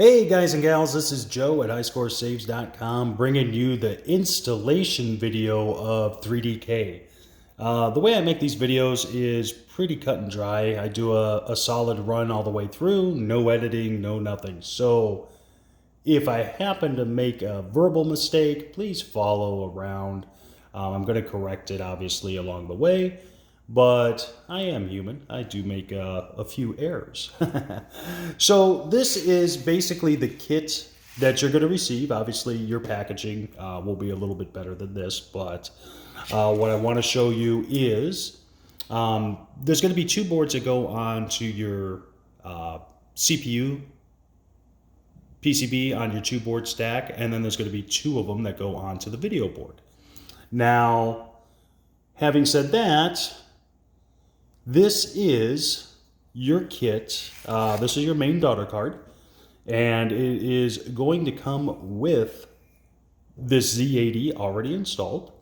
Hey guys and gals, this is Joe at highscoresaves.com bringing you the installation video of 3DK. The way I make these videos is pretty cut and dry. I do a solid run all the way through, no editing, no nothing. So if I happen to make a verbal mistake, please follow around. I'm going to correct it obviously along the way. But I am human. I do make a few errors. So this is basically the kit that you're going to receive. Obviously, your packaging will be a little bit better than this. But what I want to show you is there's going to be two boards that go on to your CPU PCB on your two-board stack. And then there's going to be two of them that go onto the video board. Now, having said that, this is your kit. This is your main daughter card, and it is going to come with this Z80 already installed.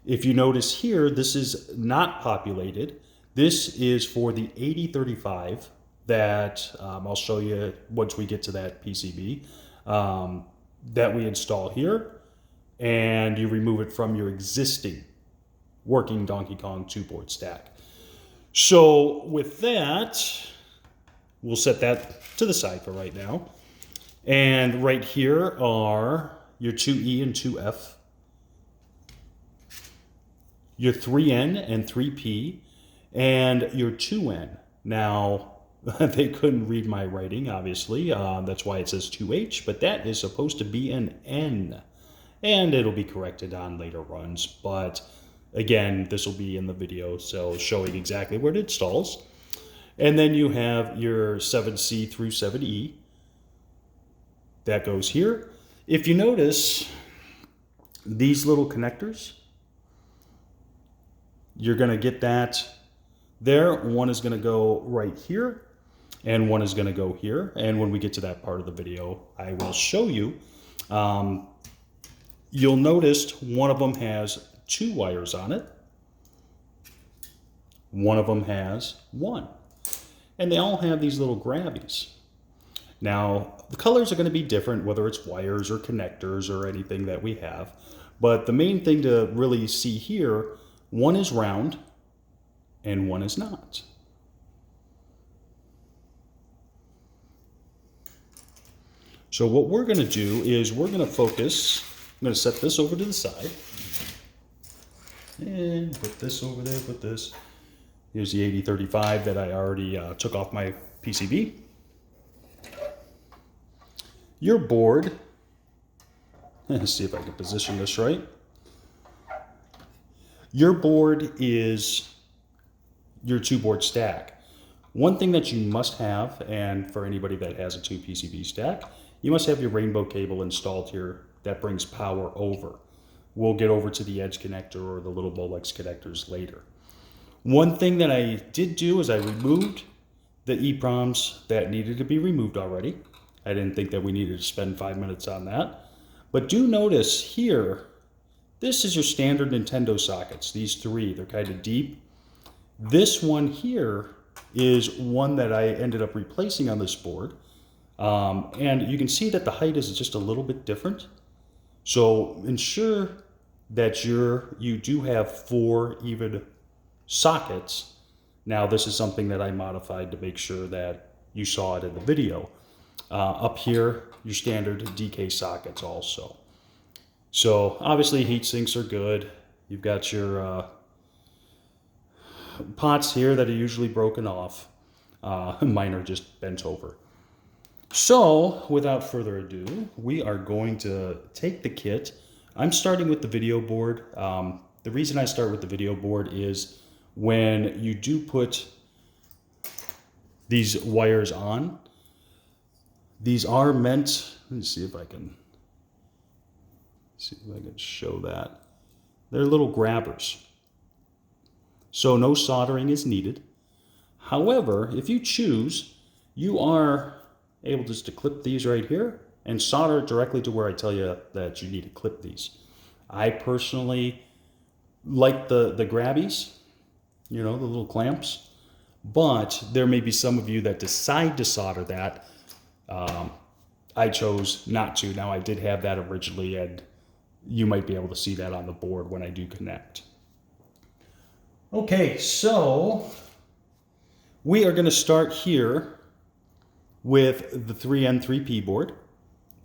If you notice here, this is not populated. This is for the 8035 that I'll show you once we get to that PCB that we install here, and you remove it from your existing working Donkey Kong two-board stack. So with that, we'll set that to the side for right now. And right here are your 2E and 2F, your 3N and 3P, and your 2N. Now, they couldn't read my writing, obviously. That's why it says 2H, but that is supposed to be an N. And it'll be corrected on later runs, but again, this will be in the video, so showing exactly where it installs. And then you have your 7C through 7E. That goes here. If you notice, these little connectors, you're going to get that there. One is going to go right here, and one is going to go here. And when we get to that part of the video, I will show you. You'll notice one of them has two wires on it. One of them has one. And they all have these little grabbies. Now, the colors are going to be different, whether it's wires or connectors or anything that we have. But the main thing to really see here, one is round and one is not. So what we're going to do is we're going to focus. I'm going to set this over to the side. And put this over there, put this. Here's the 8035 that I already took off my PCB. Your board, let's see if I can position this right. Your board is your two-board stack. One thing that you must have, and for anybody that has a two PCB stack, you must have your rainbow cable installed here that brings power over. We'll get over to the edge connector or the little Molex connectors later. One thing that I did do is I removed the EEPROMs that needed to be removed already. I didn't think that we needed to spend 5 minutes on that. But do notice here, this is your standard Nintendo sockets. These three, they're kind of deep. This one here is one that I ended up replacing on this board. And you can see that the height is just a little bit different. So ensure that you do have 4 even sockets. Now this is something that I modified to make sure that you saw it in the video. Up here, your standard DK sockets also. So obviously heat sinks are good. You've got your pots here that are usually broken off. Mine are just bent over. So, without further ado, we are going to take the kit. I'm starting with the video board. The reason I start with the video board is when you do put these wires on, these are meant, let me see if I can show that. They're little grabbers. So no soldering is needed. However, if you choose, you are able just to clip these right here and solder directly to where I tell you that you need to clip these. I personally like the grabbies, you know, the little clamps, but there may be some of you that decide to solder that I chose not to. Now, I did have that originally, and you might be able to see that on the board when I do connect. Okay, so we are going to start here with the 3N 3P board.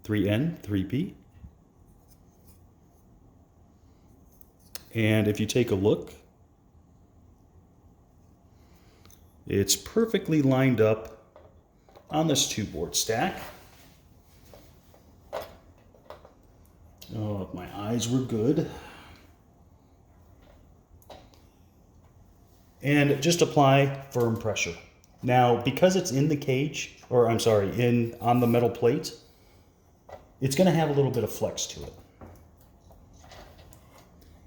3N 3P. And if you take a look, it's perfectly lined up on this 2-board stack. Oh, if my eyes were good. And just apply firm pressure. Now, because it's in the cage, or I'm sorry, on the metal plate, it's going to have a little bit of flex to it.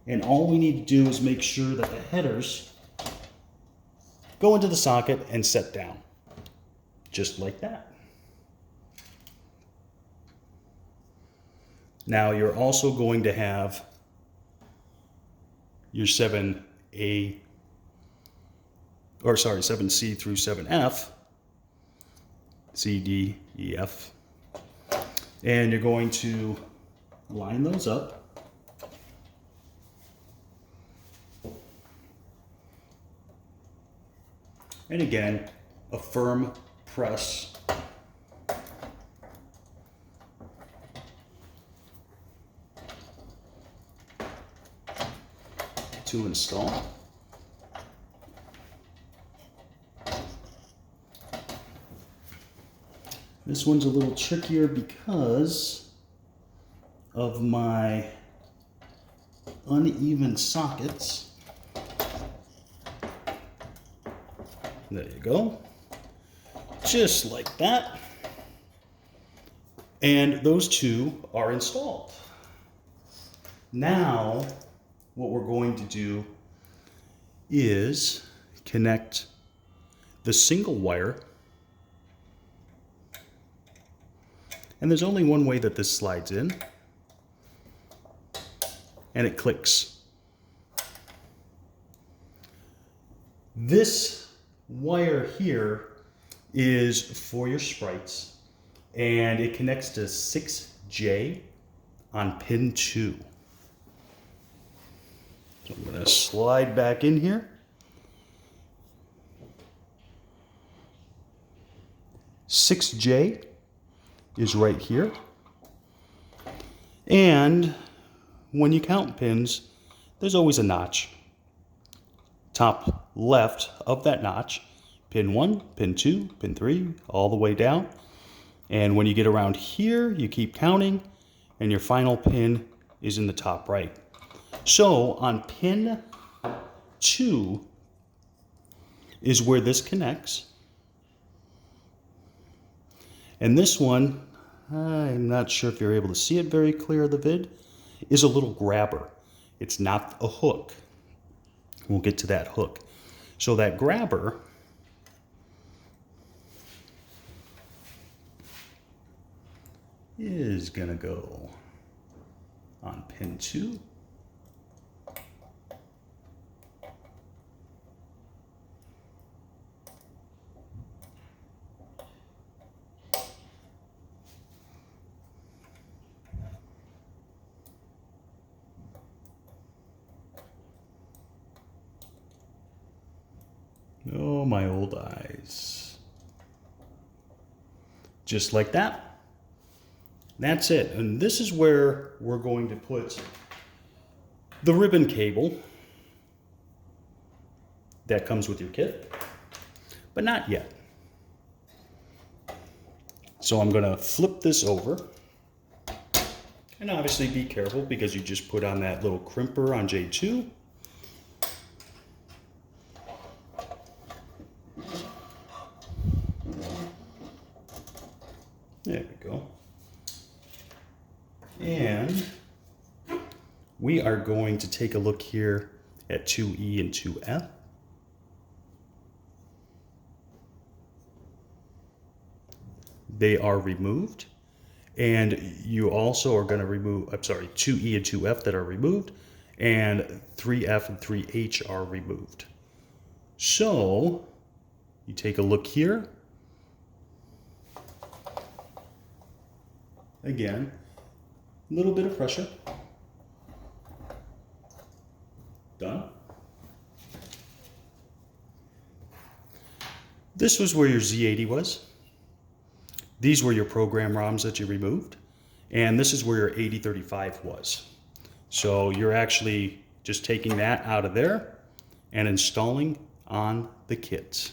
And all we need to do is make sure that the headers go into the socket and set down. Just like that. Now you're also going to have your 7C through 7F, C, D, E, F. And you're going to line those up. And again, a firm press. To install. This one's a little trickier because of my uneven sockets. There you go. Just like that. And those two are installed. Now, what we're going to do is connect the single wire. And there's only one way that this slides in. And it clicks. This wire here is for your sprites. And it connects to 6J on pin 2. So I'm going to slide back in here. 6J is right here. And when you count pins, there's always a notch. Top left of that notch, pin 1, pin 2, pin 3, all the way down. And when you get around here, you keep counting, and your final pin is in the top right. So on pin 2 is where this connects. And this one, I'm not sure if you're able to see it very clear in the vid, is a little grabber. It's not a hook. We'll get to that hook. So that grabber is gonna go on pin 2. Oh, my old eyes. Just like that. That's it. And this is where we're going to put the ribbon cable that comes with your kit, but not yet. So I'm going to flip this over. And obviously be careful because you just put on that little crimper on J2. There we go. And we are going to take a look here at 2E and 2F. They are removed. And you also are going to remove, 2E and 2F that are removed, and 3F and 3H are removed. So you take a look here. Again, a little bit of pressure. Done. This was where your Z80 was. These were your program ROMs that you removed. And this is where your 8035 was. So you're actually just taking that out of there and installing on the kit.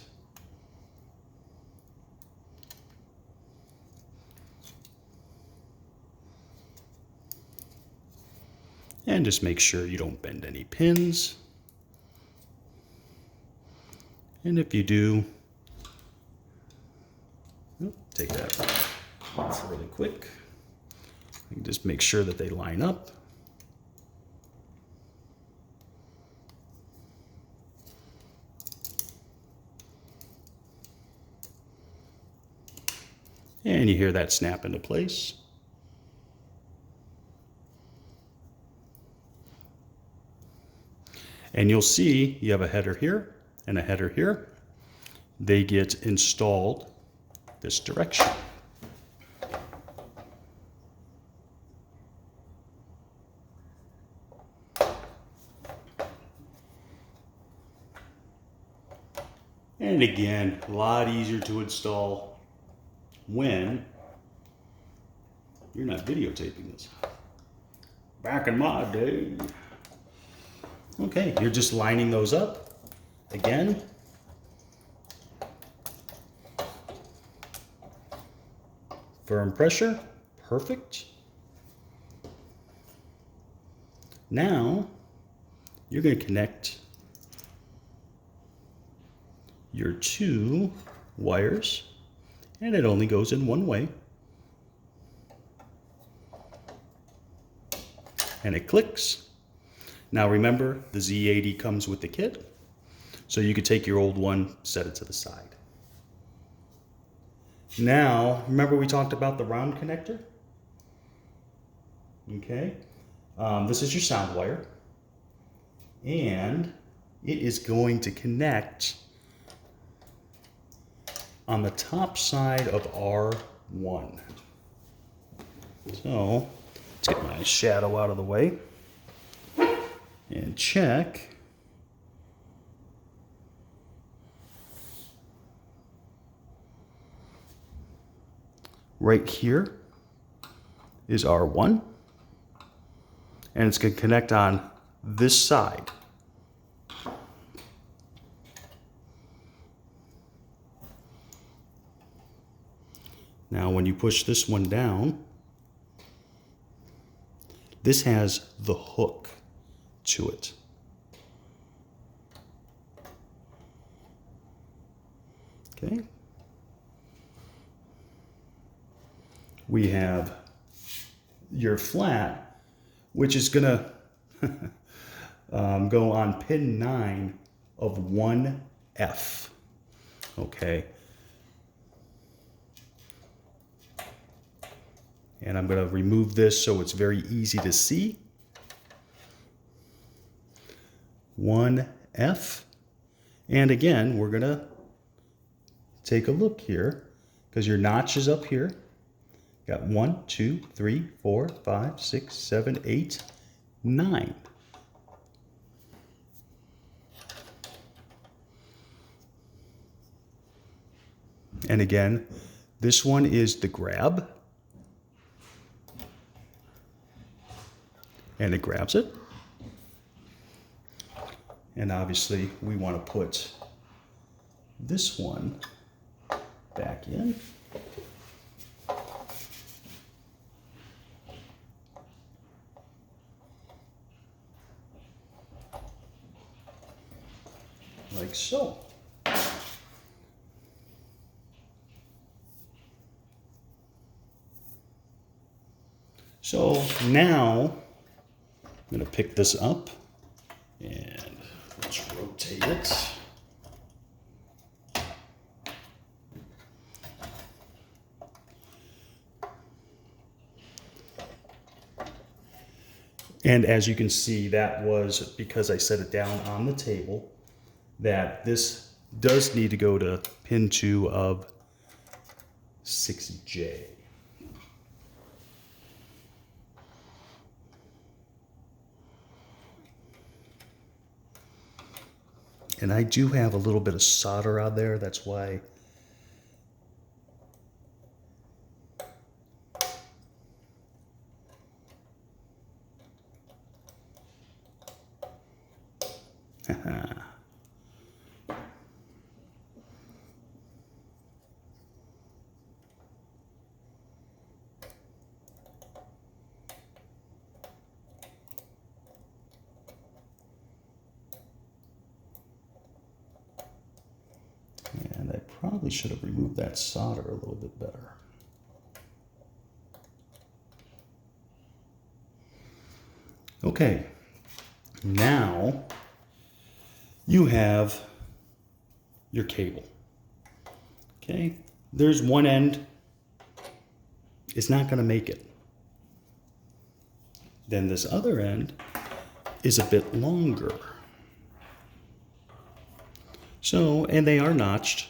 And just make sure you don't bend any pins. And if you do, take that off really quick. You just make sure that they line up. And you hear that snap into place. And you'll see you have a header here and a header here. They get installed this direction. And again, a lot easier to install when you're not videotaping this. Back in my day. Okay, you're just lining those up. Again. Firm pressure, perfect. Now, you're going to connect your 2 wires, and it only goes in one way. And it clicks. Now remember, the Z80 comes with the kit, so you could take your old one, set it to the side. Now, remember we talked about the round connector? Okay, this is your sound wire, and it is going to connect on the top side of R1. So, let's get my shadow out of the way and check. Right here is R1, and it's going to connect on this side. Now when you push this one down, this has the hook to it. Okay. We have your flat, which is gonna go on pin 9 of 1F. Okay. And I'm gonna remove this so it's very easy to see. 1F. And again, we're gonna take a look here because your notch is up here. Got 1, 2, 3, 4, 5, 6, 7, 8, 9. And again, this one is the grab. And it grabs it. And obviously we want to put this one back in. Like so. So now I'm going to pick this up and let's rotate it. And as you can see, that was because I set it down on the table, that this does need to go to pin 2 of 6J. And I do have a little bit of solder out there. That's why. And I probably should have removed that solder a little bit better. Okay, now you have your cable. Okay, there's one end, it's not going to make it. Then this other end is a bit longer. So, and they are notched.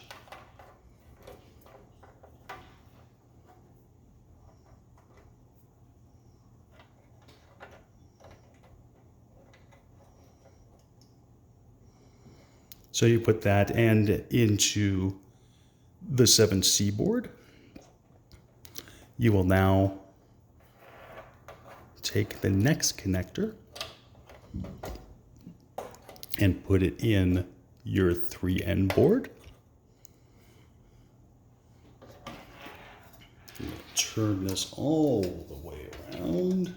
So you put that end into the 7C board. You will now take the next connector and put it in your 3N board. Turn this all the way around.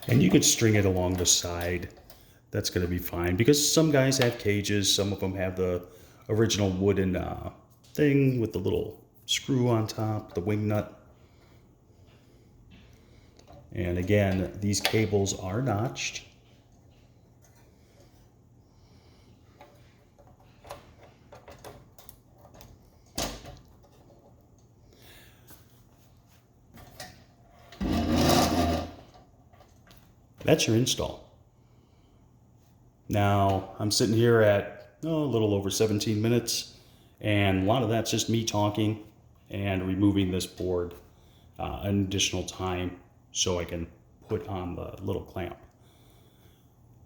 And you could string it along the side. That's going to be fine because some guys have cages. Some of them have the original wooden thing with the little screw on top, the wing nut. And again, these cables are notched. That's your install. Now, I'm sitting here at a little over 17 minutes, and a lot of that's just me talking and removing this board an additional time so I can put on the little clamp.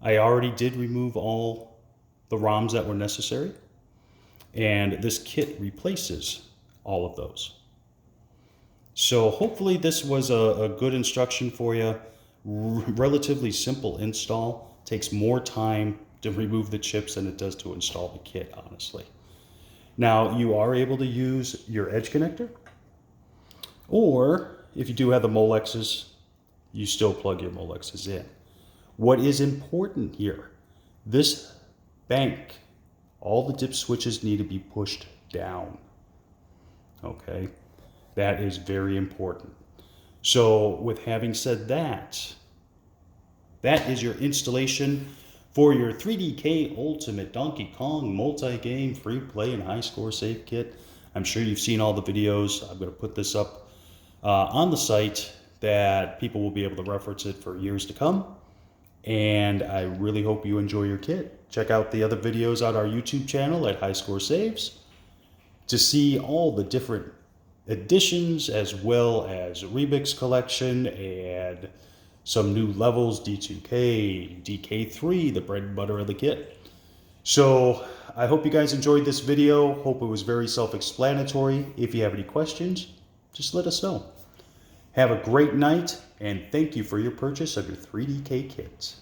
I already did remove all the ROMs that were necessary, and this kit replaces all of those. So hopefully this was a good instruction for you. Relatively simple install. Takes more time to remove the chips than it does to install the kit, honestly. Now, you are able to use your edge connector, or if you do have the Molexes, you still plug your Molexes in. What is important here, this bank, all the dip switches need to be pushed down. Okay, that is very important. So with having said that, that is your installation for your 3DK Ultimate Donkey Kong multi-game free play and high score save kit. I'm sure you've seen all the videos. I'm going to put this up on the site that people will be able to reference it for years to come. And I really hope you enjoy your kit. Check out the other videos on our YouTube channel at High Score Saves to see all the different editions, as well as Remix collection and some new levels, D2K, DK3, the bread and butter of the kit. So I hope you guys enjoyed this video. Hope it was very self-explanatory. If you have any questions, just let us know. Have a great night, and thank you for your purchase of your 3DK kits.